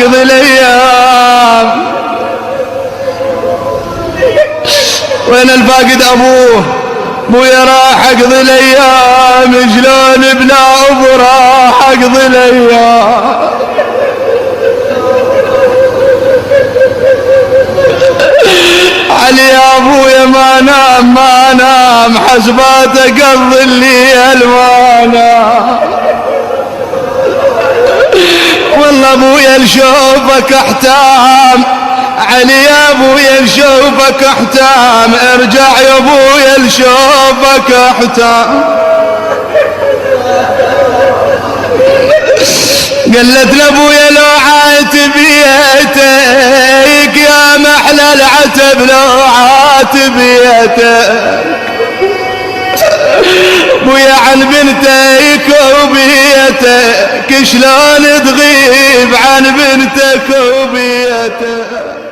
اقضي الايام. وين الفاقد ابوه؟ ابويا راح اقضي الايام، شلون بلا ابو راح اقضي الايام. علي يا ابويا ما نام ما نام، حسبات اقضي الليل ما نام. والله ابويا لشوفك احتام، علي يا ابويا لشوفك احتام، ارجع يا ابويا لشوفك احتام. قلت لابويا لو عاتبيتك يا محلى العتب لو عاتبيتك، ابويا عن بنتك وبيتك، شلون تغيب عن بنتك وبيتك.